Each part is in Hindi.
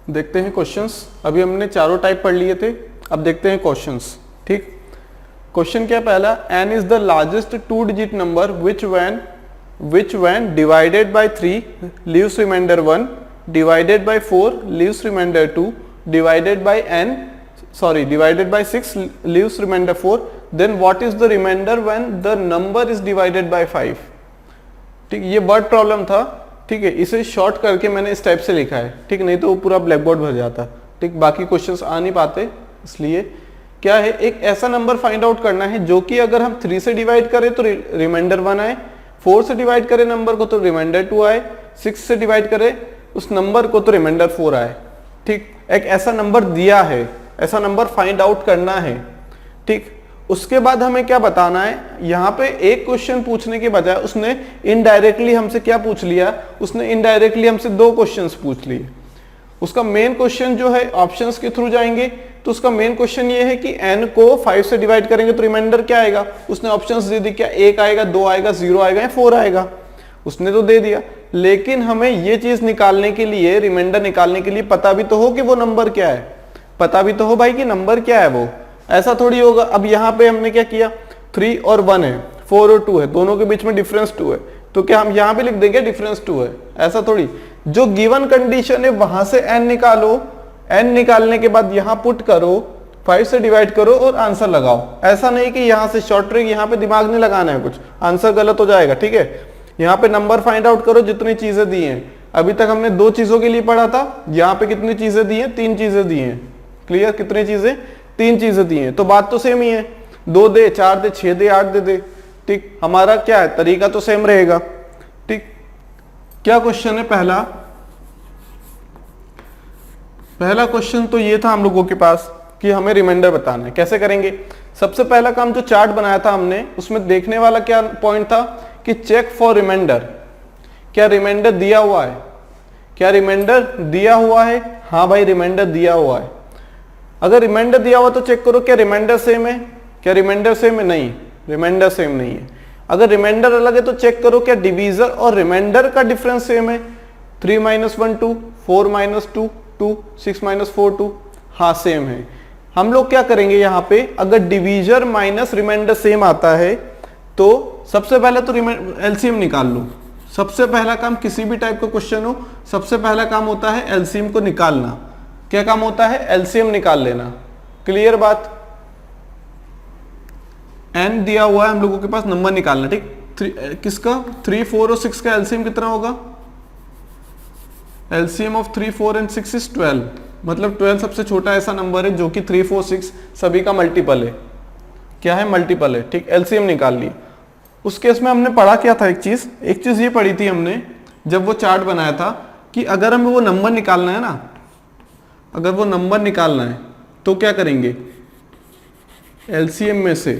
देखते हैं क्वेश्चंस। अभी हमने चारों टाइप पढ़ लिए थे, अब देखते हैं क्वेश्चंस। ठीक, क्वेश्चन क्या पहला, n is the largest 2 digit number which when divided by 3 leaves remainder 1, divided by 4 leaves remainder 2, divided by 6 leaves remainder 4, then what is the remainder when the number is divided by 5। ठीक, ये वर्ड प्रॉब्लम था। ठीक है, इसे शॉर्ट करके मैंने इस टाइप से लिखा है। ठीक, नहीं तो वो पूरा ब्लैक बोर्ड भर जाता। ठीक, बाकी क्वेश्चंस आ नहीं पाते, इसलिए क्या है, एक ऐसा नंबर फाइंड आउट करना है जो कि अगर हम 3 से डिवाइड करें तो रिमाइंडर 1 आए, 4 से डिवाइड करें नंबर को तो रिमाइंडर 2 आए, 6 से डिवाइड करें उस नंबर को तो रिमाइंडर 4 आए। ठीक, एक ऐसा नंबर दिया है, ऐसा नंबर फाइंड आउट करना है। ठीक, उसके बाद हमें क्या बताना है, यहाँ पे एक क्वेश्चन पूछने के बजाय उसने इनडायरेक्टली हमसे क्या पूछ लिया, उसने इनडायरेक्टली हमसे 2 क्वेश्चंस पूछ लिए। उसका मेन क्वेश्चन जो है ऑप्शंस के थ्रू जाएंगे, तो उसका मेन क्वेश्चन ये है कि n को 5 से डिवाइड करेंगे तो रिमाइंडर क्या आएगा। उसने ऑप्शंस दे दी, क्या 1 आएगा, 2 आएगा, 0 आएगा या 4 आएगा, उसने तो दे दिया। लेकिन हमें ये चीज निकालने के लिए, रिमाइंडर निकालने के लिए पता भी तो हो कि वो नंबर क्या है, पता भी तो हो भाई कि नंबर क्या है वो। ऐसा थोड़ी होगा। अब यहाँ पे हमने क्या किया, 3 और 1 है, 4 और 2 है, दोनों के बीच में डिफरेंस 2 है, तो क्या हम यहाँ पे लिख देंगे डिफरेंस 2 है, ऐसा थोड़ी। जो गिवन कंडीशन है वहां से n निकालो, n निकालने के बाद यहाँ पुट करो, 5 से डिवाइड करो और आंसर लगाओ। ऐसा नहीं कि यहाँ से शॉर्ट ट्रिक, यहाँ पे दिमाग नहीं लगाना है कुछ, आंसर गलत हो जाएगा। ठीक है, यहाँ पे नंबर फाइंड आउट करो जितनी चीजें दी हैं। अभी तक हमने 2 चीजों के लिए पढ़ा था, यहाँ पे कितनी चीजें दी हैं, 3 चीजें दी हैं। क्लियर, कितनी चीजें, 3 चीजें दी हैं, तो बात तो सेम ही है। 2 दे, 4 दे, 6 दे, 8 दे। ठीक, हमारा क्या है, तरीका तो सेम रहेगा। ठीक, क्या क्वेश्चन है पहला क्वेश्चन तो ये था हम लोगों के पास कि हमें रिमाइंडर बताना है। कैसे करेंगे, सबसे पहला काम जो चार्ट बनाया था हमने, उसमें देखने वाला क्या पॉइंट था कि चेक फॉर रिमाइंडर। क्या रिमाइंडर दिया हुआ है, क्या रिमाइंडर दिया हुआ है, हाँ भाई रिमाइंडर दिया हुआ है। अगर रिमाइंडर दिया हुआ तो चेक करो क्या रिमाइंडर सेम है, क्या रिमाइंडर सेम है, नहीं, रिमाइंडर सेम नहीं है। अगर रिमाइंडर अलग है तो चेक करो क्या डिवीजर और रिमाइंडर का डिफरेंस सेम है। 3 - 1 2, 4 - 2 2, 6 - 4 2, हाँ सेम है। हम लोग क्या करेंगे यहाँ पे, अगर डिवीजर माइनस रिमाइंडर सेम आता है तो सबसे पहले तो एलसीएम निकाल लो। सबसे पहला काम, किसी भी टाइप का क्वेश्चन हो, सबसे पहला काम होता है एलसीएम को निकालना। क्या काम होता है, एलसीएम निकाल लेना। क्लियर बात, n दिया हुआ है हम लोगों के पास, नंबर निकालना। ठीक, किसका, 3 4 और 6 का एलसीएम कितना होगा, एलसीएम ऑफ 3 4 एंड 6 इज 12। मतलब 12 सबसे छोटा ऐसा नंबर है जो कि 3 4 6 सभी का मल्टीपल है। क्या है, मल्टीपल है। ठीक, एलसीएम निकाल ली। उस केस में हमने पढ़ा क्या था, एक चीज ये पढ़ी थी हमने जब वो चार्ट बनाया था कि अगर हमें वो नंबर निकालना है ना, अगर वो नंबर निकालना है तो क्या करेंगे, एलसीएम में से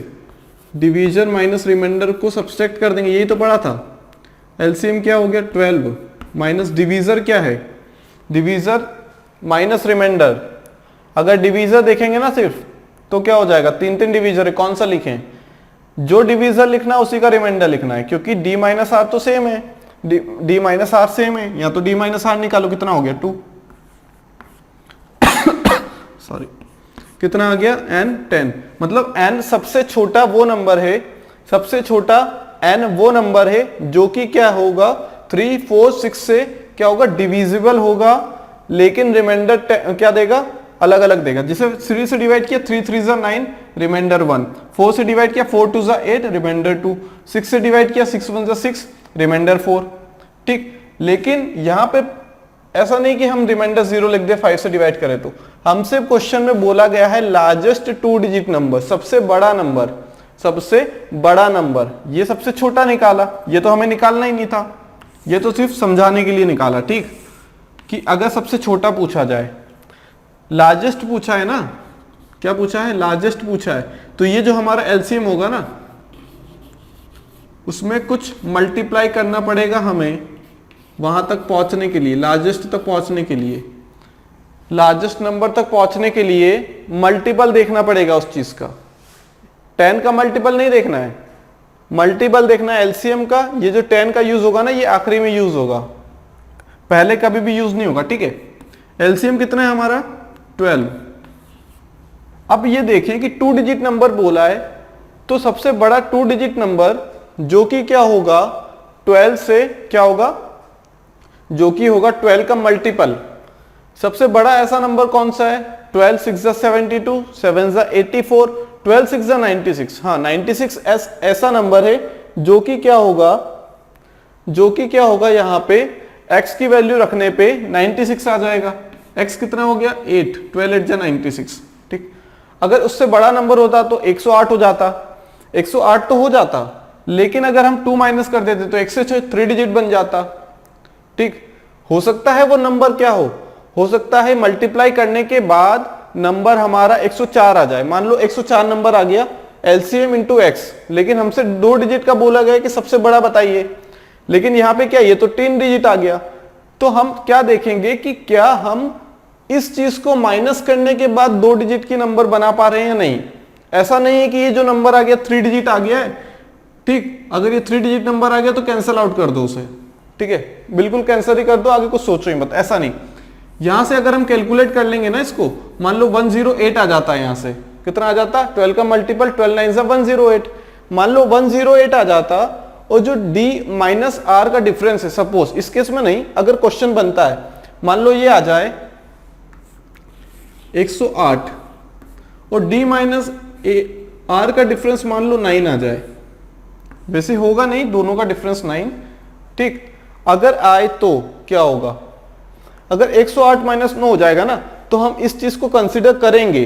डिवीजर माइनस रिमाइंडर को सब्सट्रैक्ट कर देंगे। यही तो पढ़ा था। एलसीएम क्या हो गया, 12 माइनस डिवीजर क्या है, डिवीजर माइनस रिमाइंडर। अगर डिवीजर देखेंगे ना सिर्फ तो क्या हो जाएगा, 3 डिवीजर है, कौन सा लिखें, जो डिवीजर लिखना है उसी का रिमाइंडर लिखना है, क्योंकि d - r तो सेम है, d - r सेम है। या तो d - r निकालो, कितना हो गया 2, सॉरी कितना आ गया, n 10। मतलब n सबसे छोटा वो नंबर है, सबसे छोटा n वो नंबर है जो कि क्या होगा, 3 4 6 से क्या होगा, डिविजिबल होगा, लेकिन रिमाइंडर क्या देगा, अलग अलग देगा। जिसे 3 से डिवाइड किया 3 3 = 9, रिमाइंडर 1। 4 से डिवाइड किया 4 2 = 8, रिमाइंडर 2। 6 से डिवाइड किया 6 1 = 6, रिमाइंडर 4। ठीक, लेकिन यहां पे ऐसा नहीं कि हम रिमाइंडर 0 लिख दे 5 से डिवाइड करें। तो हमसे क्वेश्चन में बोला गया है लार्जेस्ट 2 डिजिट नंबर, सबसे बड़ा नंबर, सबसे बड़ा नंबर। ये सबसे छोटा निकाला, ये तो हमें निकालना ही नहीं था, ये तो सिर्फ समझाने के लिए निकाला। ठीक, कि अगर सबसे छोटा पूछा जाए, लार्जेस्ट पूछा है ना, क्या पूछा है, लार्जेस्ट पूछा है, तो ये जो हमारा एलसीएम होगा ना, उसमें कुछ मल्टीप्लाई करना पड़ेगा हमें वहां तक पहुंचने के लिए, लार्जेस्ट तक पहुंचने के लिए, लार्जेस्ट नंबर तक पहुंचने के लिए मल्टीपल देखना पड़ेगा उस चीज का। 10 का मल्टीपल नहीं देखना है, मल्टीपल देखना है एलसीएम का। ये जो 10 का यूज होगा ना, ये आखिरी में यूज होगा, पहले कभी भी यूज नहीं होगा। ठीक है, एलसीएम कितना है हमारा 12। अब ये देखें कि 2 डिजिट नंबर बोला है, तो सबसे बड़ा 2 डिजिट नंबर जो कि क्या होगा 12 से क्या होगा, जो कि होगा 12 का मल्टीपल। सबसे बड़ा ऐसा नंबर कौन सा है? 12 6 72, 7 84, 12 6 96। हाँ 96 ऐसा नंबर है जो कि क्या होगा यहाँ पे x की वैल्यू रखने पे 96 आ जाएगा। x कितना हो गया 8, 12 8 96। ठीक, अगर उससे बड़ा नंबर होता तो 108 हो जाता, 108 तो हो जाता, लेकिन अगर हम 2 माइनस कर देते तो x से 3 डिजिट बन जाता। ठीक, हो सकता है वो नंबर क्या हो सकता है मल्टीप्लाई करने के बाद नंबर हमारा 104 आ जाए। मान लो 104 नंबर आ गया एलसीएम इंटू एक्स, लेकिन हमसे 2 डिजिट का बोला गया कि सबसे बड़ा बताइए, लेकिन यहां पे क्या ये तो 3 डिजिट आ गया। तो हम क्या देखेंगे कि क्या हम इस चीज को माइनस करने के बाद 2 डिजिट की नंबर बना पा रहे हैं या नहीं। ऐसा नहीं है कि ये जो नंबर आ गया 3 डिजिट आ गया है। ठीक, अगर ये 3 डिजिट नंबर आ गया तो कैंसिल आउट कर दो उसे। ठीक है, बिल्कुल कैंसिल ही कर दो, आगे कुछ सोचो ही मत। ऐसा नहीं, यहां से अगर हम कैलकुलेट कर लेंगे ना इसको, मान लो 108 आ जाता है, यहां से कितना आ जाता, 12 का मल्टीपल 12 9 108। मान लो 108 आ जाता, और जो d माइनस आर का डिफरेंस है, सपोज इस केस में नहीं, अगर क्वेश्चन बनता है, मान लो ये आ जाए 108 और d माइनस आर का डिफरेंस मान लो 9 आ जाए, वैसे होगा नहीं, दोनों का डिफरेंस 9। ठीक, अगर आए तो क्या होगा, अगर 108 माइनस 9 हो जाएगा ना, तो हम इस चीज को कंसिडर करेंगे,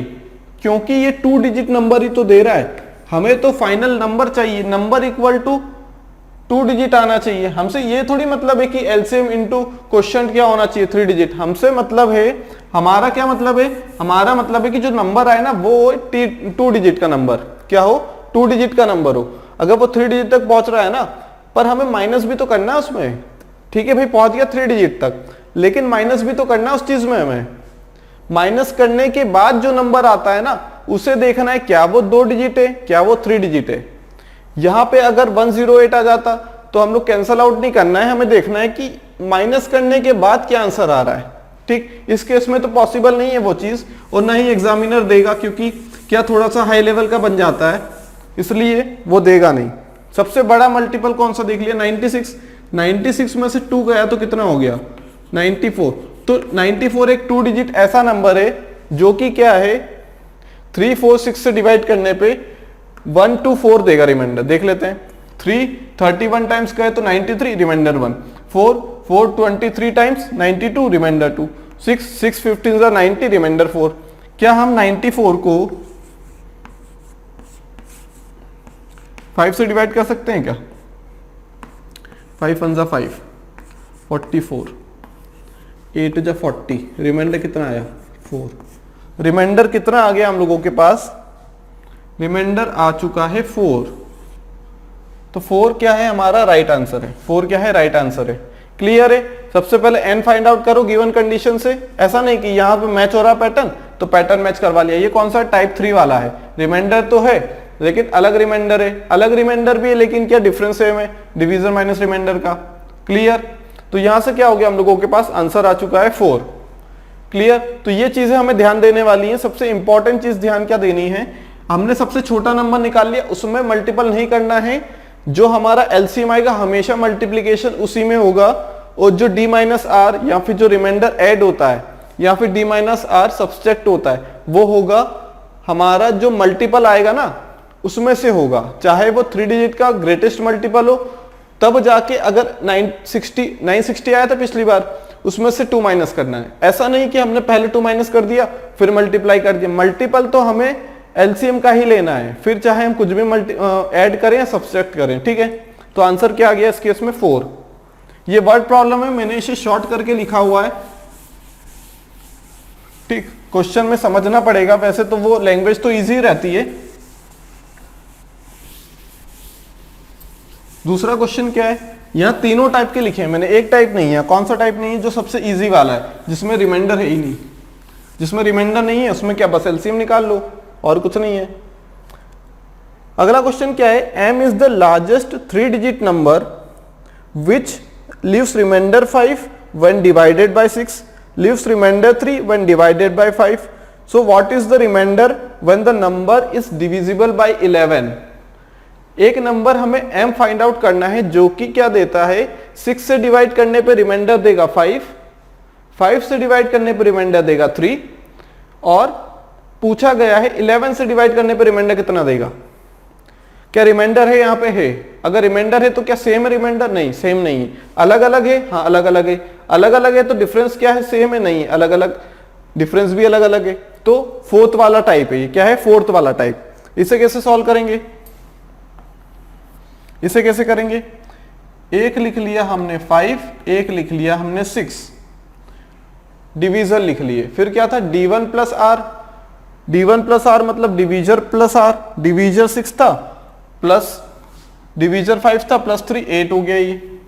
क्योंकि ये 2 डिजिट नंबर ही तो दे रहा है, हमें तो फाइनल नंबर चाहिए, नंबर इक्वल टू 2 डिजिट आना चाहिए। हमसे ये थोड़ी मतलब है कि एलसीएम इनटू क्वोशिएंट क्या होना चाहिए 3 डिजिट। हमसे मतलब है, हमारा क्या मतलब है, हमारा मतलब है कि जो नंबर आए ना वो 2 डिजिट का नंबर क्या हो, 2 डिजिट का नंबर हो। अगर वो 3 डिजिट तक पहुंच रहा है ना, पर हमें माइनस भी तो करना है उसमें। ठीक है भाई, पहुंच गया 3 डिजिट तक, लेकिन माइनस भी तो करना है उस चीज में। हमें माइनस करने के बाद जो नंबर आता है ना, उसे देखना है क्या वो 2 डिजिट है, क्या वो 3 डिजिट है। यहां पे अगर 108 आ जाता तो हम लोग कैंसल आउट नहीं करना है, हमें देखना है कि माइनस करने के बाद क्या आंसर आ रहा है। ठीक, इस केस में तो पॉसिबल नहीं है वो चीज, और ना ही एग्जामिनर देगा, क्योंकि क्या थोड़ा सा हाई लेवल का बन जाता है, इसलिए वो देगा नहीं। सबसे बड़ा मल्टीपल कौन सा देख लिया, 96। 96 में से 2 गया तो कितना हो गया 94। तो 94 एक 2 डिजिट ऐसा नंबर है जो कि क्या है 3 4 6 से डिवाइड करने पे 1 2 4 देगा रिमाइंडर। देख लेते हैं, 3 31 टाइम्स गए तो 93 रिमाइंडर 1, 4 4 23 टाइम्स 92 रिमाइंडर 2, 6 6 15 90 रिमाइंडर 4। क्या हम 94 को 5 से डिवाइड कर सकते हैं क्या, 5 1 5 44, 8 जा 40, रिमाइंडर कितना आया 4। रिमाइंडर कितना आ गया हम लोगों के पास, रिमाइंडर आ चुका है 4। तो 4 क्या है हमारा राइट आंसर है, 4 क्या है राइट आंसर है। क्लियर है। सबसे पहले n फाइंड आउट करो गिवन कंडीशन से, ऐसा नहीं कि यहां पे मैच हो रहा पैटर्न तो पैटर्न मैच करवा लिया। ये कौन सा टाइप 3 वाला है, रिमाइंडर तो है लेकिन अलग रिमाइंडर है, अलग रिमाइंडर भी है लेकिन क्या डिफरेंस है में डिवीजन माइनस रिमाइंडर का। क्लियर। तो यहां से क्या हो गया हम लोगों के पास आंसर आ चुका है 4। क्लियर। तो ये चीजें हमें ध्यान देने वाली है। सबसे इंपॉर्टेंट चीज ध्यान क्या देनी है, हमने सबसे छोटा नंबर निकाल लिया, उसमें मल्टीपल नहीं करना है। जो हमारा एलसीएम आएगा हमेशा मल्टीप्लीकेशन उसी में होगा, और जो डी माइनस आर या फिर जो रिमाइंडर ऐड होता है या फिर डी माइनस आर सब्सट्रैक्ट होता है वो होगा हमारा जो मल्टीपल आएगा ना उसमें से होगा, चाहे वो 3 डिजिट का ग्रेटेस्ट मल्टीपल हो, तब जाके अगर 960 आया था पिछली बार उसमें से 2 माइनस करना है। ऐसा नहीं कि हमने पहले 2 माइनस कर दिया फिर मल्टीप्लाई कर दिया। मल्टीपल तो हमें एलसीएम का ही लेना है, फिर चाहे हम कुछ भी ऐड करें या सब्सट्रैक्ट करें। ठीक है। तो आंसर क्या आ गया इस केस में 4। ये वर्ड प्रॉब्लम है, मैंने इसे शॉर्ट करके लिखा हुआ है। ठीक, क्वेश्चन में समझना पड़ेगा, वैसे तो वो लैंग्वेज तो इजी रहती है। दूसरा क्वेश्चन क्या है, यहां तीनों टाइप के लिखे हैं मैंने, एक टाइप नहीं है। कौन सा टाइप नहीं है, जो सबसे इजी वाला है जिसमें रिमाइंडर है ही नहीं। जिसमें रिमाइंडर नहीं है उसमें क्या बस एलसीएम निकाल लो और कुछ नहीं है। अगला क्वेश्चन क्या है, m is the largest 3 digit number which leaves remainder 5 when divided by 6 leaves remainder 3 when divided by 5. So what is the remainder when the number is divisible by 11? एक नंबर हमें m फाइंड आउट करना है जो कि क्या देता है, 6 से डिवाइड करने पे रिमाइंडर देगा 5, 5 से डिवाइड करने पे रिमाइंडर देगा 3, और पूछा गया है 11 से डिवाइड करने पे रिमाइंडर कितना देगा। क्या रिमाइंडर है यहाँ पे है? अगर रिमाइंडर है तो क्या सेम है रिमाइंडर? नहीं, सेम नहीं है। अलग अलग है? हाँ अलग अलग है। अलग अलग है तो डिफरेंस क्या है? सेम है? नहीं है, अलग अलग, डिफरेंस भी अलग अलग है। तो फोर्थ वाला टाइप है ये। क्या है? फोर्थ वाला टाइप। इसे कैसे सॉल्व करेंगे? इसे कैसे करेंगे? एक लिख लिया हमने 5, एक लिख लिया हमने 6, डिवीजर लिख लिए। फिर क्या था? D1 plus R, D1 plus R मतलब डिवीजर प्लस आर, डिवीजर 6 था प्लस डिवीजर 5 था प्लस 3, 8 हो गया ये।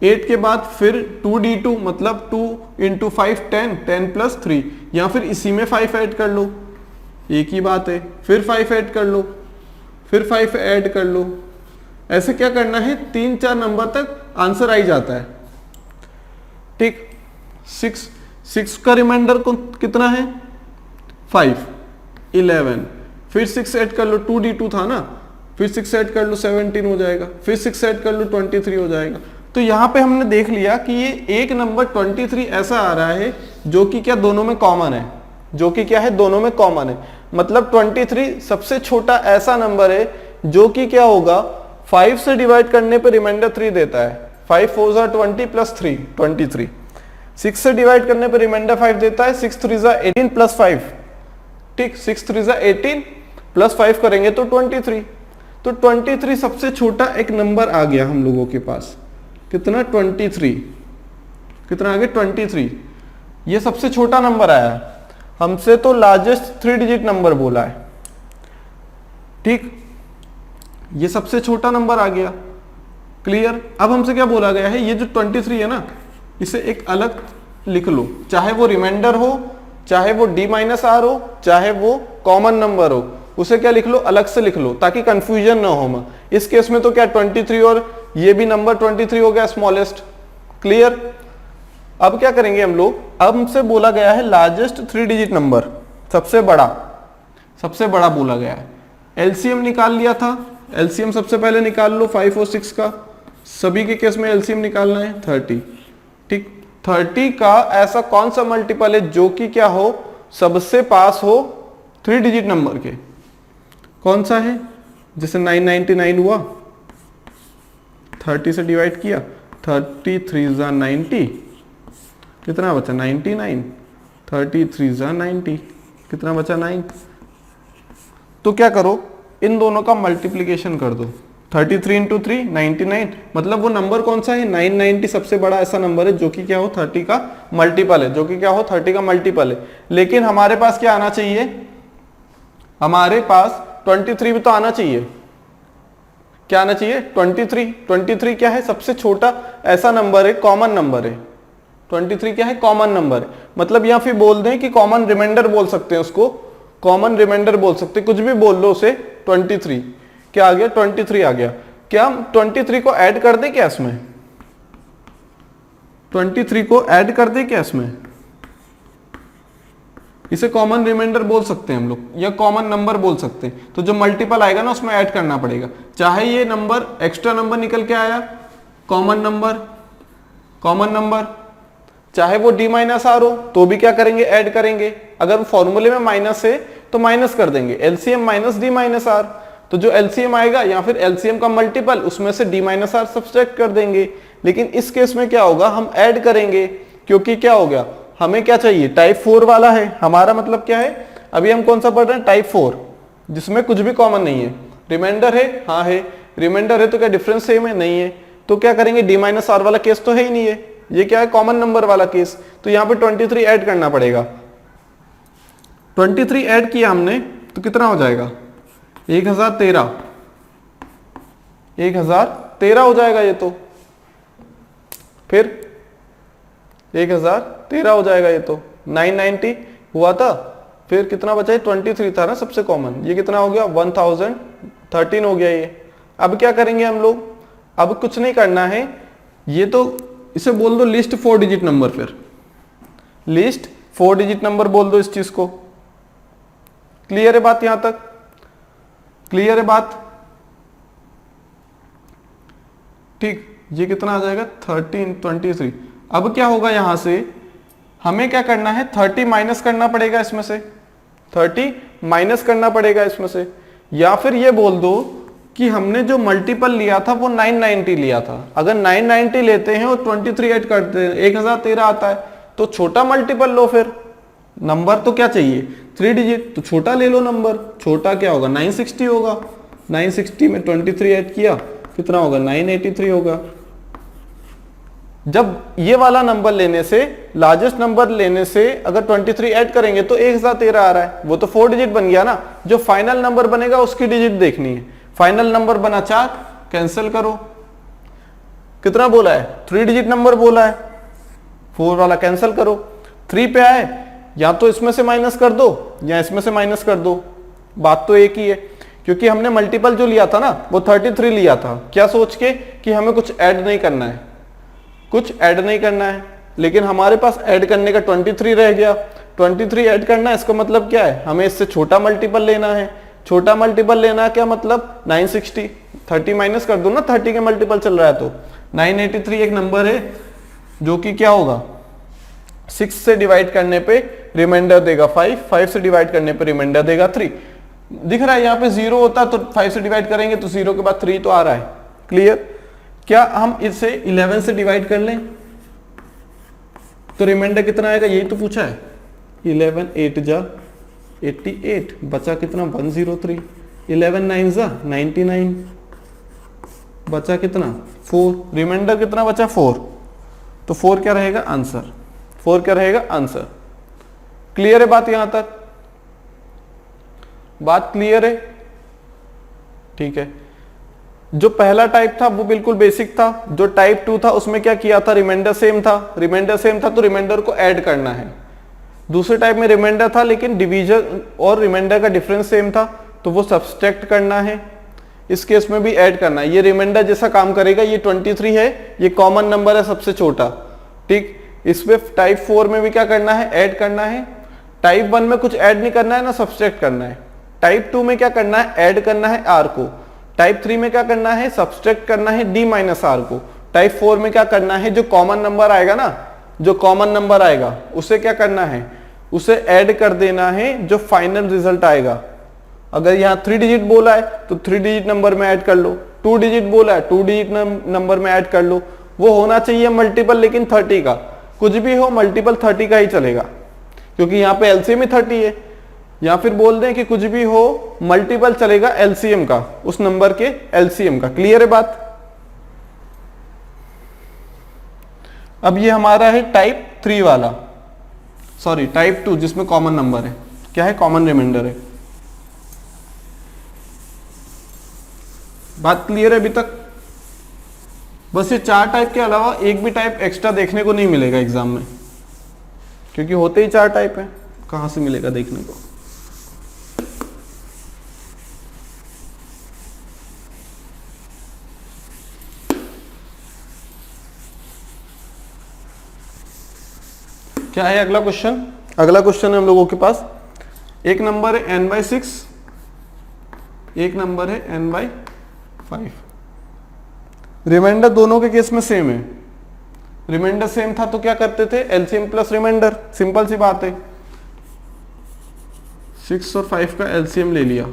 8 के बाद फिर 2D2 मतलब 2 इंटू 5 10, 10 प्लस 3, या फिर इसी में 5 ऐड कर लो, एक ही बात है। फिर 5 ऐड कर लो, फिर 5 ऐड कर लो। ऐसे क्या करना है? 3-4 नंबर तक आंसर आ ही जाता है। ठीक, 6 का रिमाइंडर कितना है? 5, 11, फिर 6 ऐड कर लो, 2D2 था ना, फिर 6 ऐड कर लो 17 हो जाएगा, फिर 6 ऐड कर लो 23 हो जाएगा। तो यहाँ पे हमने देख लिया कि ये एक नंबर 23 ऐसा आ रहा है जो कि क्या दोनों में कॉमन है, जो कि क्या है दोनों में कॉमन है। मतलब 23 सबसे छोटा ऐसा नंबर है जो कि क्या होगा 5 से डिवाइड करने पे रिमाइंडर 3 देता है। 5 4 जा 20 प्लस 3 23। 6 से डिवाइड करने पे रिमाइंडर 5 देता है। 6 3 जा 18 प्लस 5। ठीक, 6 3 जा 18 प्लस 5 करेंगे तो 23। तो 23 सबसे छोटा एक नंबर आ गया हम लोगों के पास। कितना? 23। कितना आ गया? 23। ये सबसे छोटा नंबर आया। हमसे तो लार्जेस्ट 3 डिजिट नंबर बोला है। ठीक, ये सबसे छोटा नंबर आ गया। क्लियर? अब हमसे क्या बोला गया है? ये जो 23 है ना, इसे एक अलग लिख लो, चाहे वो रिमाइंडर हो, चाहे वो D-R हो, चाहे वो कॉमन नंबर हो, उसे क्या लिख लो? अलग से लिख लो ताकि कंफ्यूजन ना हो। इस केस में तो क्या 23 और ये भी नंबर 23 हो गया स्मॉलेस्ट। क्लियर? अब क्या करेंगे हम लोग? अब हमसे बोला गया है लार्जेस्ट 3 डिजिट नंबर, सबसे बड़ा बोला गया है। एलसीएम निकाल लिया था। एलसीएम सबसे पहले निकाल लो 5 और 6 का। सभी के केस में एलसीएम निकालना है 30। ठीक, 30 का ऐसा कौन सा मल्टीपल है जो कि क्या हो, सबसे पास हो 3 डिजिट नंबर के? कौन सा है? जैसे 999 हुआ, 30 से डिवाइड किया, 33 जा 90, कितना बचा? 99। 33 जा 90, कितना बचा? 9। तो क्या करो? इन दोनों का मल्टीप्लीकेशन कर दो। 33 इंटू 3 99, मतलब वो नंबर कौन सा है? 990 सबसे बड़ा ऐसा नंबर है जो कि क्या हो 30 का मल्टीपल है, जो कि क्या हो 30 का मल्टीपल है। लेकिन हमारे पास क्या आना चाहिए? हमारे पास 23 भी तो आना चाहिए। क्या आना चाहिए? 23 क्या है? सबसे छोटा ऐसा नंबर है, कॉमन नंबर है। 23 क्या है? कॉमन नंबर है। मतलब या फिर बोल दें कि कॉमन रिमाइंडर बोल सकते हैं उसको, कॉमन रिमाइंडर बोल सकते हैं, कुछ भी बोल लो उसे। 23 क्या आ गया? 23 आ गया। क्या हम 23 को ऐड कर दें क्या इसमें? 23 को ऐड कर दें क्या इसमें? इसे कॉमन रिमाइंडर बोल सकते हैं हम लोग, या कॉमन नंबर बोल सकते हैं। तो जो मल्टीपल आएगा ना उसमें ऐड करना पड़ेगा। चाहे ये नंबर एक्स्ट्रा नंबर निकल के आया, कॉमन नंबर, चाहे वो D-R हो तो भी क्या करेंगे? ऐड करेंगे। अगर फॉर्मूले में माइनस है तो माइनस कर देंगे, एलसीएम माइनस D-R। तो जो एलसीएम आएगा या फिर एलसीएम का मल्टीपल, उसमें से D-R सब्सट्रैक्ट कर देंगे। लेकिन इस केस में क्या होगा? हम ऐड करेंगे, क्योंकि क्या हो गया? हमें क्या चाहिए? टाइप 4 वाला है हमारा। मतलब क्या है? अभी हम कौन सा पढ़ रहे हैं? टाइप 4, जिसमें कुछ भी कॉमन नहीं है। रिमाइंडर है? हाँ है। रिमाइंडर है तो क्या डिफरेंस सेम है? नहीं है। तो क्या करेंगे? D-R वाला केस तो है ही नहीं है, ये क्या है? कॉमन नंबर वाला केस। तो यहाँ पे 23 ऐड करना पड़ेगा। 23 ऐड किया हमने तो कितना हो जाएगा? 1013 हो जाएगा ये तो। फिर 1013 हो जाएगा ये तो। 990 हुआ था, फिर कितना बचा? 23 था ना सबसे कॉमन। ये कितना हो गया? 1013 हो गया ये। अब क्या करेंगे हम लोग? अब कुछ नहीं करना है, ये तो इसे बोल दो लिस्ट 4 डिजिट नंबर। फिर लीस्ट 4 डिजिट नंबर बोल दो इस चीज को। क्लियर है बात? यहां तक क्लियर है बात? ठीक, ये कितना आ जाएगा 13 23। अब क्या होगा, यहां से हमें क्या करना है, 30 माइनस करना पड़ेगा इसमें से, 30 माइनस करना पड़ेगा इसमें से, या फिर ये बोल दो कि हमने जो मल्टीपल लिया था वो 990 लिया था। अगर 990 लेते हैं और 23 ऐड करते हैं 1013 आता है, तो छोटा मल्टीपल लो। फिर नंबर तो क्या चाहिए, 3 डिजिट, तो छोटा ले लो नंबर। छोटा क्या होगा, 960 होगा। 960 में 23 ऐड किया, कितना होगा, 983 होगा। जब ये वाला नंबर लेने से, लार्जेस्ट नंबर लेने से अगर 23 ऐड करेंगे तो 1013 आ रहा है, वो तो 4 डिजिट बन गया ना। जो फाइनल नंबर बनेगा उसकी डिजिट देखनी है। फाइनल नंबर बना 4, कैंसिल करो। कितना बोला है, 3 डिजिट नंबर बोला है, 4 वाला कैंसिल करो। 3 पे आए, या तो इसमें से माइनस कर दो या इसमें से माइनस कर दो, बात तो एक ही है। क्योंकि हमने मल्टीपल जो लिया था ना वो 33 लिया था, क्या सोच के कि हमें कुछ ऐड नहीं करना है, कुछ ऐड नहीं करना है। लेकिन हमारे पास ऐड करने का 23 रह गया। 23 ऐड करना है, इसका मतलब क्या है, हमें इससे छोटा मल्टीपल लेना है। छोटा मल्टीपल लेना है क्या मतलब, 960। 30 माइनस कर दो ना, 30 के मल्टीपल चल रहा है तो 983 एक नंबर है जो कि क्या होगा, 6 से डिवाइड करने पे रिमाइंडर देगा 5, 5 से डिवाइड करने पे रिमाइंडर देगा 3। दिख रहा है यहाँ पे 0 होता तो 5 से डिवाइड करेंगे तो 0 के बाद 3 तो आ रहा है। क्लियर? क्या हम इसे 11 से डिवाइड कर लें तो रिमाइंडर कितना आएगा, यही तो पूछा है। 11 8 जा 88, बचा कितना 103। 11 9 जा 99, बचा कितना 4। रिमाइंडर कितना बचा 4, तो 4 क्या रहेगा आंसर, 4 क्या रहेगा आंसर। क्लियर है बात? यहां तक बात क्लियर है? ठीक है। जो पहला टाइप था वो बिल्कुल बेसिक था। जो टाइप 2 था उसमें क्या किया था, रिमाइंडर सेम था। रिमाइंडर सेम था तो रिमाइंडर को ऐड करना है। दूसरे टाइप में रिमाइंडर था लेकिन डिवीजन और रिमाइंडर का डिफरेंस सेम था, तो वो सब्सट्रैक्ट करना है। इस केस में भी ऐड करना है। ये रिमाइंडर जैसा काम करेगा। ये 23 है, ये कॉमन नंबर है सबसे छोटा। ठीक, इसमें टाइप 4 में भी क्या करना है, ऐड करना है। टाइप 1 में कुछ ऐड नहीं करना है ना सब्सट्रैक्ट करना है। टाइप 2 में क्या करना है, ऐड करना है आर को। टाइप 3 में क्या करना है, सब्सट्रैक्ट करना है डी माइनस आर को। टाइप 4 में क्या करना है, जो कॉमन नंबर आएगा ना, जो कॉमन नंबर आएगा उसे क्या करना है, उसे ऐड कर देना है जो फाइनल रिजल्ट आएगा। अगर यहाँ 3 डिजिट बोला है तो 3 डिजिट नंबर में ऐड कर लो। 2 डिजिट बोला है 2 डिजिट नंबर में ऐड कर लो। वो होना चाहिए मल्टीपल लेकिन 30 का, कुछ भी हो मल्टीपल 30 का ही चलेगा क्योंकि यहाँ पे एलसीएम ही 30 है। या फिर बोल दें कि कुछ भी हो मल्टीपल चलेगा एलसीएम का, उस नंबर के एलसीएम का। क्लियर है बात? अब ये हमारा है टाइप 3 वाला, सॉरी टाइप 2 जिसमें कॉमन नंबर है। क्या है, कॉमन रिमाइंडर है। बात क्लियर है अभी तक? बस ये 4 टाइप के अलावा एक भी टाइप एक्स्ट्रा देखने को नहीं मिलेगा एग्जाम में, क्योंकि होते ही 4 टाइप है, कहां से मिलेगा देखने को। क्या है अगला क्वेश्चन? अगला क्वेश्चन है हम लोगों के पास, एक नंबर है n/6, एक नंबर है n/5। रिमाइंडर दोनों के केस में सेम है। रिमाइंडर सेम था तो क्या करते थे, एलसीएम प्लस रिमाइंडर, सिंपल सी बात है। 6 और 5 का एलसीएम ले लिया,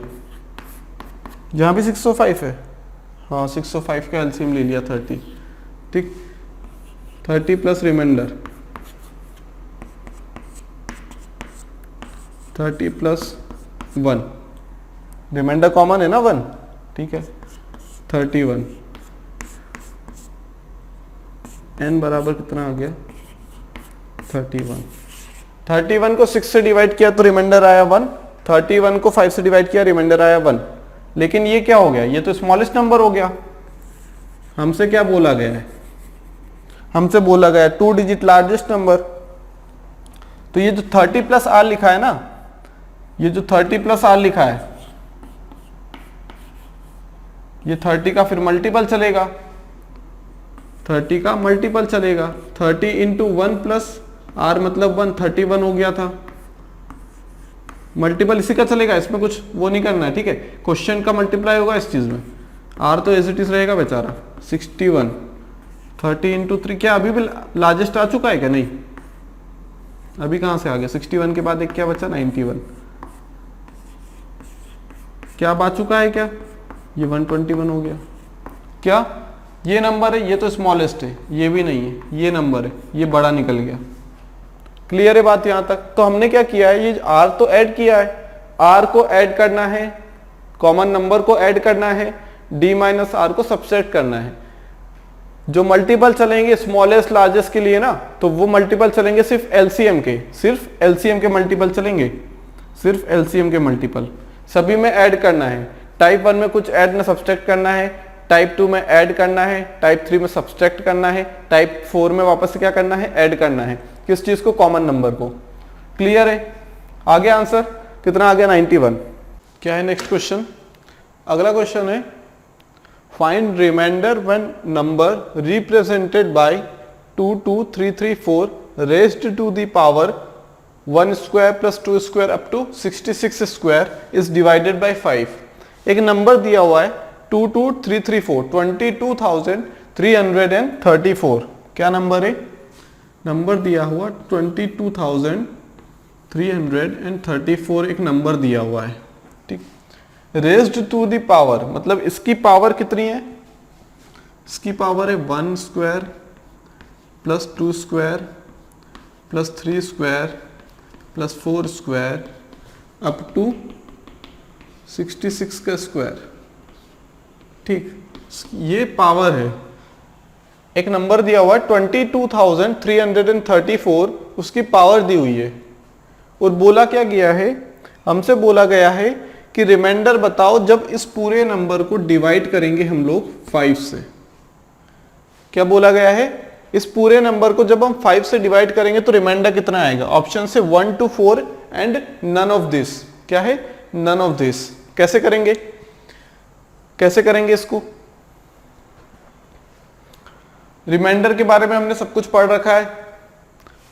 जहां भी 6 और 5 है, हाँ 6 और 5 का एलसीएम ले लिया 30। ठीक, 30 plus remainder, 30 plus 1, remainder common है ना 1, ठीक है 31। n बराबर कितना आ गया 31। 31 को 6 से डिवाइड किया तो रिमाइंडर आया 1, 31 को 5 से डिवाइड किया रिमाइंडर आया 1। लेकिन ये क्या हो गया, ये तो स्मॉलेस्ट नंबर हो गया। हमसे क्या बोला गया है, हमसे बोला गया 2 डिजिट लार्जेस्ट नंबर। तो ये जो 30 प्लस आर लिखा है ना, ये जो 30 प्लस आर लिखा है, ये 30 का फिर मल्टीपल चलेगा, 30 का मल्टीपल चलेगा। 30 इंटू 1 प्लस r मतलब 131 हो गया था, मल्टीपल इसी का चलेगा, इसमें कुछ वो नहीं करना है, ठीक है। क्वेश्चन का मल्टीप्लाई होगा इस चीज में, r तो एज इट इज रहेगा बेचारा 61, 30 इंटू 3, क्या अभी भी लार्जेस्ट आ चुका है क्या? नहीं, अभी कहां से आ गया? 61 के बाद एक क्या बचा? 91, क्या आ चुका है क्या? ये 121 हो गया। क्या ये नंबर है? ये तो स्मॉलेस्ट है, ये भी नहीं है, ये नंबर है, ये बड़ा निकल गया। क्लियर है बात यहां तक? तो हमने क्या किया है, ये r तो ऐड किया है, r को ऐड करना है, कॉमन नंबर को ऐड करना है, d माइनस आर को सबसेट करना है। जो मल्टीपल चलेंगे स्मॉलेस्ट लार्जेस्ट के लिए ना, तो वो मल्टीपल चलेंगे सिर्फ एलसीएम के, सिर्फ एलसीएम के मल्टीपल चलेंगे, सिर्फ एलसीएम के मल्टीपल, सभी में ऐड करना है। टाइप 1 में कुछ ऐड ना सब्सट्रैक्ट करना है, टाइप 2 में ऐड करना है, टाइप 3 में सब्सट्रैक्ट करना है, टाइप 4 में वापस से क्या करना है? ऐड करना है। किस चीज को? कॉमन नंबर को। क्लियर है? आगे आंसर कितना आ गया? 91। क्या है नेक्स्ट क्वेश्चन? अगला क्वेश्चन है find remainder when number represented by 2 2 3 3 4 raised to the power 1 square plus 2 square up to 66 square is divided by 5। एक नंबर दिया हुआ है 22334, 22,334। क्या नंबर है? नंबर दिया हुआ 22,334 एक नंबर दिया हुआ है, ठीक। रेज्ड टू द पावर मतलब इसकी पावर कितनी है? इसकी पावर है 1 square plus 2 square plus 3 square plus 4 square up to 66 का स्क्वायर, ठीक। ये पावर है। एक नंबर दिया हुआ है 22,334, उसकी पावर दी हुई है और बोला क्या गया है? हमसे बोला गया है कि रिमाइंडर बताओ जब इस पूरे नंबर को डिवाइड करेंगे हम लोग 5 से। क्या बोला गया है? इस पूरे नंबर को जब हम 5 से डिवाइड करेंगे तो रिमाइंडर कितना आएगा? ऑप्शन से 1 to 4 and none of this. क्या है? None of this. कैसे करेंगे? कैसे करेंगे इसको? रिमाइंडर के बारे में हमने सब कुछ पढ़ रखा है।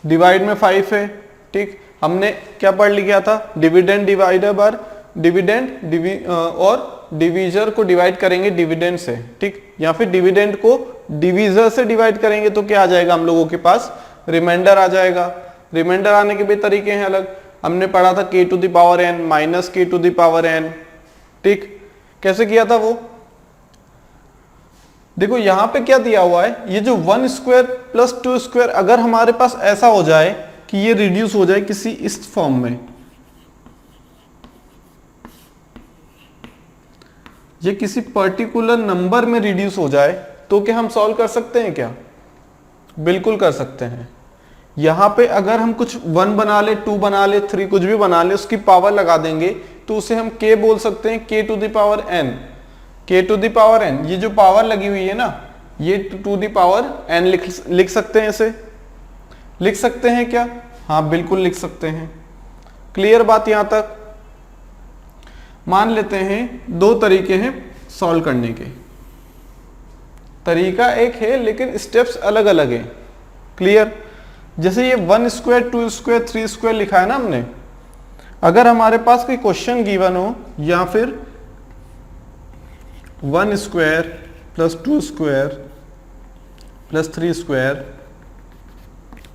डिवाइड में 5 है, ठीक। हमने क्या पढ़ लिया था? डिविडेंड डिवाइडर बार डिविडेंड और डिवीजर को डिवाइड करेंगे डिविडेंड से, ठीक। या फिर डिविडेंड को डिवीजर से डिवाइड करेंगे तो क्या आ जाएगा हम लोगों के पास? रिमाइंडर आ जाएगा। रिमाइंडर आने के भी तरीके हैं अलग। हमने पढ़ा था k to the power n minus k to the power n, ठीक। कैसे किया था वो? देखो यहां पे क्या दिया हुआ है, ये जो 1 स्क्वायर प्लस 2 स्क्वायर अगर हमारे पास ऐसा हो जाए कि ये रिड्यूस हो जाए किसी इस फॉर्म में, ये किसी पर्टिकुलर नंबर में रिड्यूस हो जाए, तो क्या हम सॉल्व कर सकते हैं क्या? बिल्कुल कर सकते हैं। यहां पे अगर हम कुछ 1 बना ले, 2 बना ले, 3 कुछ भी बना ले, उसकी पावर लगा देंगे तो उसे हम k बोल सकते हैं, k to the power n, k to the power n। ये जो पावर लगी हुई है ना, ये टू द पावर n लिख सकते हैं। इसे लिख सकते हैं क्या? हाँ बिल्कुल लिख सकते हैं। क्लियर बात यहां तक? मान लेते हैं 2 तरीके हैं सॉल्व करने के। तरीका एक है लेकिन स्टेप्स अलग अलग हैं। क्लियर? जैसे ये 1 स्क्वायर 2 स्क्वायर 3 स्क्वायर लिखा है ना हमने, अगर हमारे पास कोई क्वेश्चन गिवन हो या फिर 1 square plus 2 square plus 3 square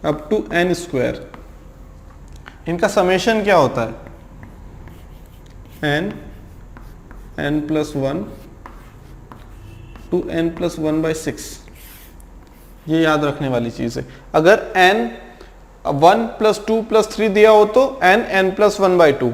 up to n square, इनका समेशन क्या होता है? n plus 1 two n plus 1/6। ये याद रखने वाली चीज है। अगर n 1 प्लस 2 प्लस 3 दिया हो तो n प्लस 1/2।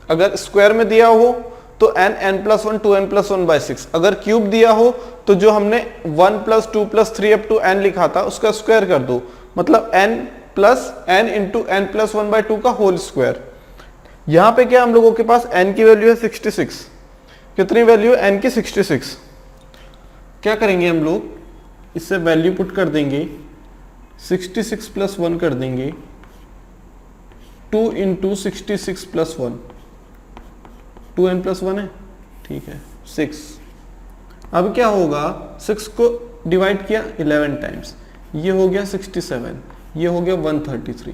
अगर स्क्वायर में दिया हो तो n प्लस 1 2n प्लस 1/6। अगर क्यूब दिया हो तो जो हमने 1 plus 2 plus 3 up to n लिखा था उसका स्क्वायर कर दो, मतलब n plus n into n plus 1/2 का होल स्क्वायर। यहां पे क्या हम लोगों के पास n की वैल्यू है 66। कितनी वैल्यू है n की? 66। क्या करेंगे हम लोग? इससे वैल्यू पुट कर देंगे, 66 प्लस 1 कर देंगे, 2 इंटू 66 प्लस 1, 2n प्लस 1 है, ठीक है 6। अब क्या होगा? 6 को डिवाइड किया 11 टाइम्स, ये हो गया 67। ये हो गया 133।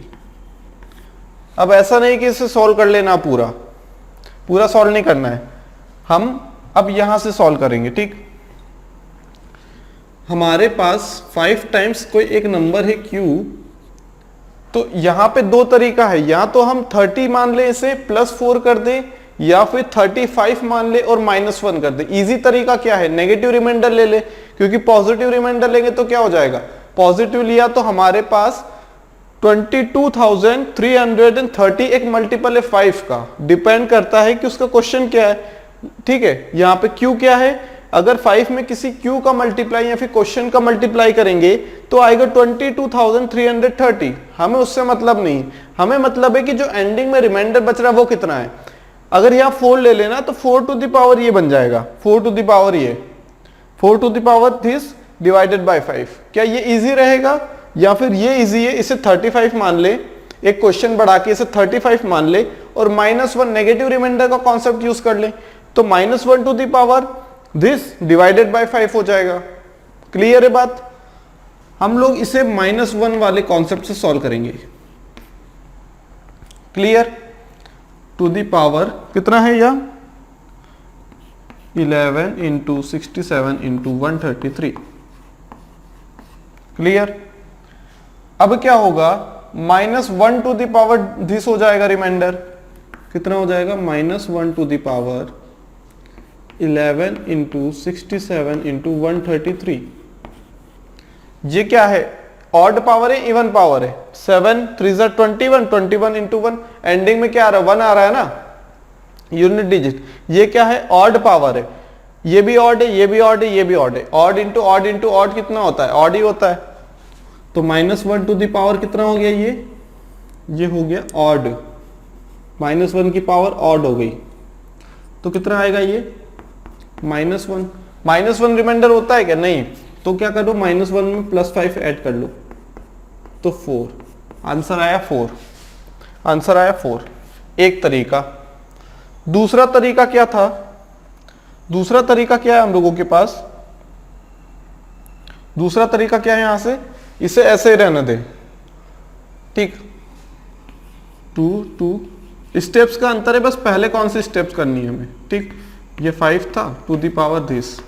अब ऐसा नहीं कि इसे सॉल्व कर लेना, पूरा सॉल्व नहीं करना है, हम अब यहां से सॉल्व करेंगे। ठीक, हमारे पास 5 टाइम्स कोई एक नंबर है q, तो यहां पे दो तरीका है, या तो हम 30 मान ले इसे +4 कर दें, या फिर 35 मान ले और -1 कर दे। इजी तरीका क्या है, नेगेटिव रिमाइंडर ले ले, क्योंकि पॉजिटिव रिमाइंडर लेंगे तो क्या हो जाएगा, पॉजिटिव लिया तो हमारे पास 22,330 एक मल्टीपल है 5 का, डिपेंड करता है कि उसका क्वेश्चन क्या है। ठीक है, यहाँ पे q क्या है, अगर 5 में किसी q का मल्टीप्लाई या फिर क्वेश्चन का मल्टीप्लाई करेंगे तो आएगा 22,330। हमें उससे मतलब नहीं, हमें मतलब है कि जो एंडिंग में रिमाइंडर बच रहा है वो कितना है। अगर यहाँ 4 ले लेना तो 4 टू द पावर ये बन जाएगा, 4 टू द पावर ये, 4 to the power this divided by 5। क्या ये इजी रहेगा, या फिर ये इजी है, इसे 35 मान ले, एक क्वेश्चन बढ़ा के इसे 35 मान ले और -1 नेगेटिव रिमाइंडर का कॉन्सेप्ट यूज कर ले, तो -1 to the power this divided by 5 हो जाएगा। क्लियर है बात। हम लोग इसे -1 वाले कॉन्सेप्ट से सॉल्व करेंगे। क्लियर, टू द पावर कितना है यह 11 इंटू 67 इंटू 133। क्लियर। अब क्या होगा, -1 टू द पावर दिस हो जाएगा रिमाइंडर, कितना हो जाएगा, -1 to the power 11 into 67 into 133। ये क्या है, ऑड पावर है इवन पावर है, 7 3 21, 21 इंटू 1, एंडिंग में क्या आ रहा है, 1 आ रहा है ना, यूनिट डिजिट। ये क्या है, ऑड पावर है, ये भी ऑड है, ये भी ऑड है, ये भी ऑड है, odd into odd into odd कितना होता है, ऑड ही होता है। तो -1 टू द पावर कितना हो गया, ये हो गया ऑड, -1 की पावर ऑड हो गई, तो कितना आएगा ये -1। -1 रिमाइंडर होता है क्या, नहीं, तो क्या करो, -1 में +5 ऐड कर लो तो 4, आंसर आया 4, आंसर आया 4। एक तरीका। दूसरा तरीका क्या था, दूसरा तरीका क्या है हम लोगों के पास, दूसरा तरीका क्या है, यहां से इसे ऐसे ही रहने दे। ठीक, 2 स्टेप्स का अंतर है, बस पहले कौन सी स्टेप्स करनी है हमें। ठीक, ये 5 था टू द पावर दिस।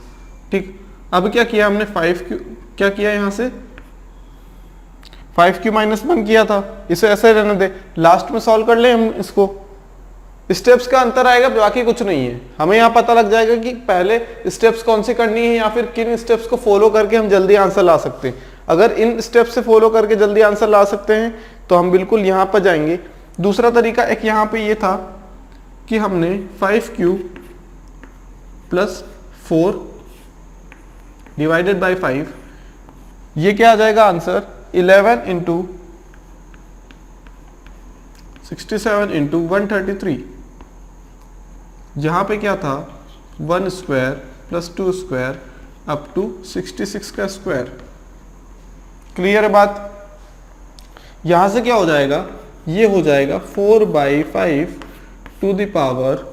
ठीक, अब क्या किया हमने, 5q क्या किया, यहां से 5q -1 किया था, इसे ऐसे रहने दे, लास्ट में सॉल्व कर ले हम इसको। स्टेप्स का अंतर आएगा, बाकी कुछ नहीं है। हमें यहाँ पता लग जाएगा कि पहले स्टेप्स कौन सी करनी है, या फिर किन स्टेप्स को फॉलो करके हम जल्दी आंसर ला सकते हैं। अगर इन स्टेप्स से फॉलो करके जल्दी आंसर ला सकते हैं तो हम बिल्कुल यहाँ पर जाएंगे। दूसरा तरीका एक यहाँ पे ये था कि हमने 5q + 4 डिवाइडेड बाय 5, ये क्या आ जाएगा आंसर, 11 इंटू 67 इंटू 133। यहां पे क्या था, 1 स्क्वायर + 2 स्क्वायर अप टू 66 का स्क्वायर। क्लियर है बात। यहां से क्या हो जाएगा, ये हो जाएगा 4/5 to the power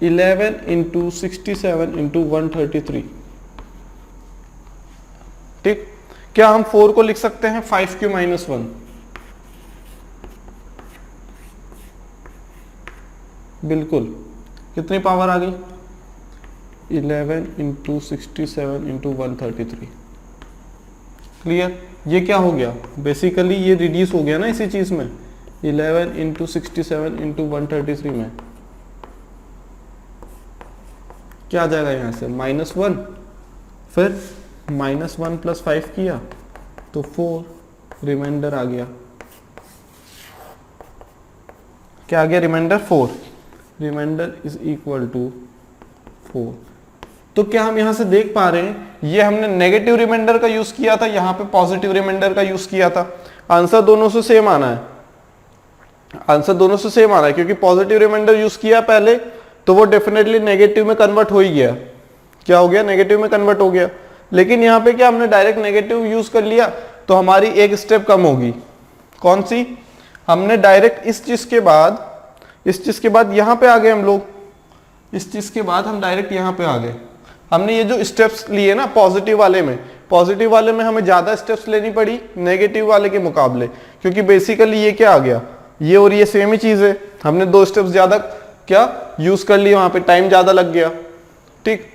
11 into 67 into 133। ठीक, क्या हम 4 को लिख सकते हैं 5q - 1, बिल्कुल। कितनी पावर आ गई, 11 इंटू 67 इंटू 133। क्लियर। ये क्या हो गया, बेसिकली ये रिड्यूस हो गया ना इसी चीज में, 11 इंटू 67 इंटू 133 में क्या आ जाएगा, यहां से -1, फिर -1 + 5 किया तो 4, रिमाइंडर आ गया, क्या आ गया, remainder 4, remainder is equal to 4। तो क्या हम यहां से देख पा रहे हैं, ये हमने नेगेटिव रिमाइंडर का यूज किया था, यहां पे पॉजिटिव रिमाइंडर का यूज किया था। आंसर दोनों से सेम आना है, आंसर दोनों से सेम आना है, क्योंकि पॉजिटिव रिमाइंडर यूज किया पहले तो वो डेफिनेटली नेगेटिव में कन्वर्ट हो ही गया। क्या हो गया, नेगेटिव में कन्वर्ट हो गया। लेकिन यहाँ पे क्या हमने डायरेक्ट नेगेटिव यूज कर लिया तो हमारी एक स्टेप कम होगी। कौन सी, हमने डायरेक्ट इस चीज के बाद यहाँ पे आ गए हम लोग, इस चीज के बाद हम डायरेक्ट यहाँ पे आ गए। हमने ये जो स्टेप्स लिए ना पॉजिटिव वाले में हमें ज़्यादा स्टेप्स लेनी पड़ी नेगेटिव वाले के मुकाबले, क्योंकि बेसिकली ये क्या आ गया, ये और ये सेम ही चीज़ है, हमने 2 स्टेप्स ज़्यादा क्या यूज़ कर लिए, वहाँ पे टाइम ज़्यादा लग गया। ठीक,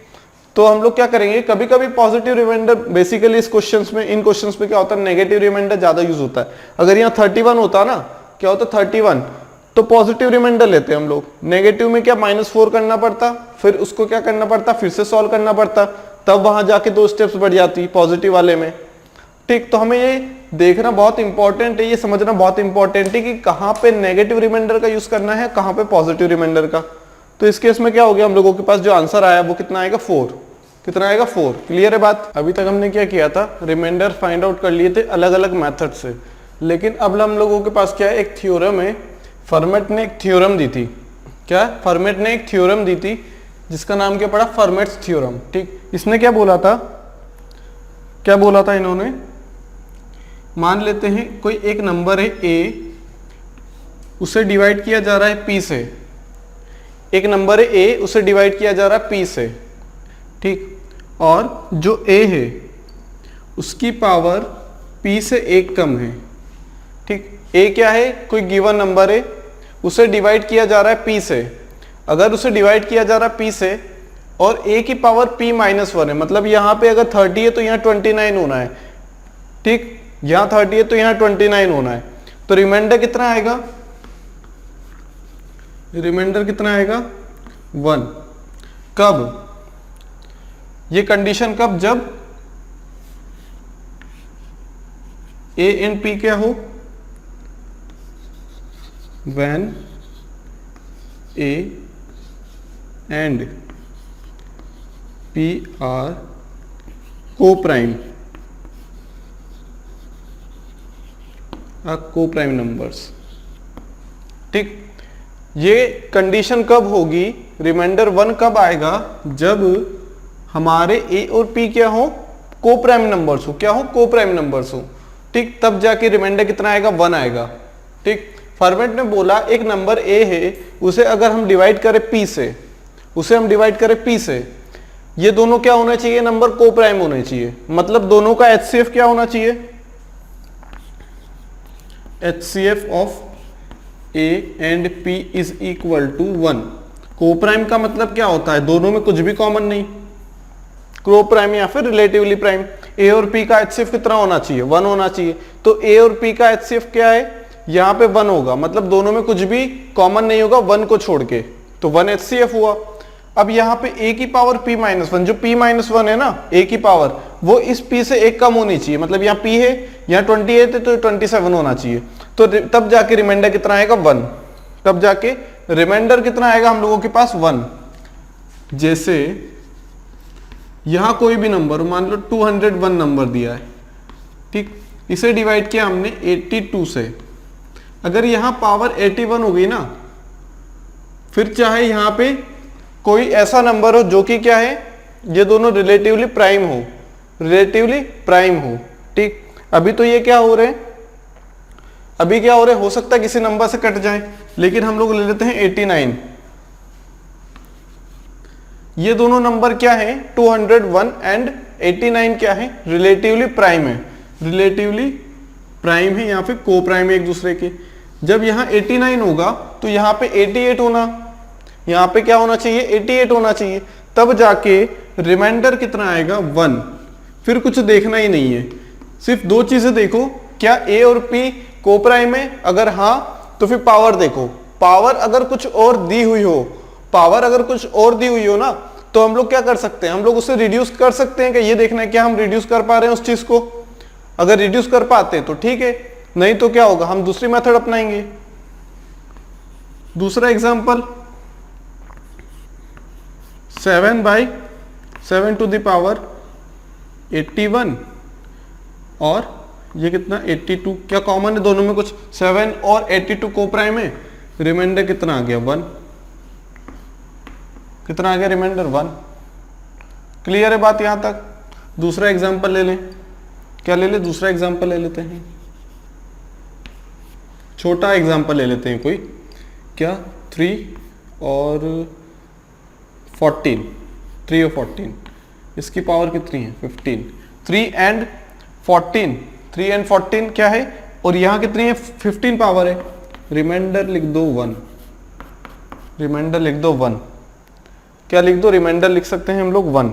तो हम लोग क्या करेंगे, कभी कभी पॉजिटिव रिमाइंडर, बेसिकली इस क्वेश्चंस में, इन क्वेश्चंस में क्या होता है, नेगेटिव रिमाइंडर ज़्यादा यूज होता है। अगर यहाँ 31 होता ना, क्या होता 31, तो पॉजिटिव रिमाइंडर लेते हैं हम लोग, नेगेटिव में क्या -4 करना पड़ता, फिर उसको क्या करना पड़ता, फिर से सॉल्व करना पड़ता, तब वहां जाके 2 स्टेप्स बढ़ जाती पॉजिटिव वाले में। ठीक, तो हमें ये देखना बहुत इंपॉर्टेंट है, ये समझना बहुत इंपॉर्टेंट है कि कहाँ पे नेगेटिव रिमाइंडर का यूज करना है, कहाँ पे पॉजिटिव रिमाइंडर का। तो इस केस में क्या हो गया, हम लोगों के पास जो आंसर आया वो कितना आएगा, 4। कितना आएगा, 4। क्लियर है बात। अभी तक हमने क्या किया था, रिमाइंडर फाइंड आउट कर लिए थे अलग अलग मेथड से, लेकिन अब हम लोगों के पास क्या है, एक थ्योरम है। फर्मेट ने एक थ्योरम दी थी, क्या, फर्मेट ने एक थ्योरम दी थी जिसका नाम क्या पड़ा, फर्मेट्स थ्योरम। ठीक, इसने क्या बोला था, इन्होंने, मान लेते हैं कोई एक नंबर है a, उसे डिवाइड किया जा रहा है p से। एक नंबर है a, उसे डिवाइड किया जा रहा है p से। ठीक, और जो a है उसकी पावर p से 1 कम है। ठीक, a क्या है, कोई गिवन नंबर है, उसे डिवाइड किया जा रहा है p से। अगर उसे डिवाइड किया जा रहा है p से और a की पावर p-1 है, मतलब यहाँ पे अगर 30 है तो यहाँ 29 होना है। ठीक, यहाँ 30 है तो यहाँ 29 होना है, तो रिमाइंडर कितना आएगा, रिमाइंडर कितना आएगा, 1। कब, ये कंडीशन कब, जब a एंड p क्या हो, when a and p are co-prime numbers। ठीक, ये कंडीशन कब होगी, रिमाइंडर 1 कब आएगा, जब हमारे a और p क्या हो, को प्राइम नंबर्स हो, क्या हो, को प्राइम नंबर्स हो। ठीक, तब जाके रिमाइंडर कितना आएगा, 1 आएगा। ठीक, फॉर्मेट ने बोला एक नंबर a है, उसे अगर हम डिवाइड करें p से, ये दोनों क्या होना चाहिए, नंबर को प्राइम होने चाहिए, मतलब दोनों का HCF क्या होना चाहिए, HCF of a and p is equal to 1। को प्राइम का मतलब क्या होता है, दोनों में कुछ भी कॉमन नहीं, को प्राइम या फिर रिलेटिवली प्राइम। a और p का HCF कितना होना चाहिए, 1 होना चाहिए। तो a और p का HCF क्या है, यहाँ पे 1 होगा, मतलब दोनों में कुछ भी कॉमन नहीं होगा 1 को छोड़ के, तो 1 HCF हुआ। अब यहाँ पे a की पावर p-1, जो p-1 है ना, a की पावर, वो इस p से 1 कम होनी चाहिए, मतलब यहाँ p है, यहाँ 28 है तो 27 होना चाहिए। तो तब जाके रिमाइंडर कितना आएगा, 1। तब जाके रिमाइंडर कितना आएगा हम लोगों के पास, 1। जैसे यहाँ कोई भी नंबर, मान लो 201 नंबर दिया है। ठीक, इसे डिवाइड किया हमने 82 से। अगर यहाँ पावर 81 हो गई ना, फिर चाहे यहाँ पे कोई ऐसा नंबर हो जो कि क्या है, ये दोनों रिलेटिवली प्राइम हो, ठीक। अभी तो ये क्या हो रहे हैं, अभी क्या हो रहे, हो सकता है किसी नंबर से कट जाए, लेकिन हम लोग ले लेते हैं 89। ये दोनों नंबर क्या है, 201 एंड 89 क्या है, रिलेटिवली प्राइम है, यहाँ पे को प्राइम है एक दूसरे के। जब यहाँ 89 होगा तो यहाँ पे 88 होना, यहाँ पे क्या होना चाहिए, 88 होना चाहिए। तब जाके रिमाइंडर कितना आएगा, 1। फिर कुछ देखना ही नहीं है, सिर्फ दो चीजें देखो, क्या ए और पी को प्राइम है, अगर हाँ तो फिर पावर देखो। पावर अगर कुछ और दी हुई हो, ना, तो हम लोग क्या कर सकते हैं, हम लोग उसे रिड्यूस कर सकते हैं। कि ये देखना है क्या हम रिड्यूस कर पा रहे हैं उस चीज को। अगर रिड्यूस कर पाते हैं तो ठीक है, नहीं तो क्या होगा, हम दूसरी मेथड अपनाएंगे। दूसरा एग्जांपल, 7/7 टू द पावर 81 और ये कितना 82, क्या कॉमन है दोनों में, कुछ 7 और 82 को प्राइम है। रिमाइंडर कितना आ गया, 1। कितना आ गया रिमाइंडर, 1। क्लियर है बात यहां तक। दूसरा एग्जांपल ले लें, क्या ले लें, दूसरा एग्जांपल ले लेते हैं, छोटा एग्जांपल ले लेते हैं कोई, क्या 3 और 14। इसकी पावर कितनी है 15, 3 एंड 14, 3 एंड 14 क्या है, और यहाँ कितनी है 15 पावर है, रिमाइंडर लिख दो 1, रिमाइंडर लिख दो 1, क्या लिख दो, रिमाइंडर लिख सकते हैं हम लोग 1।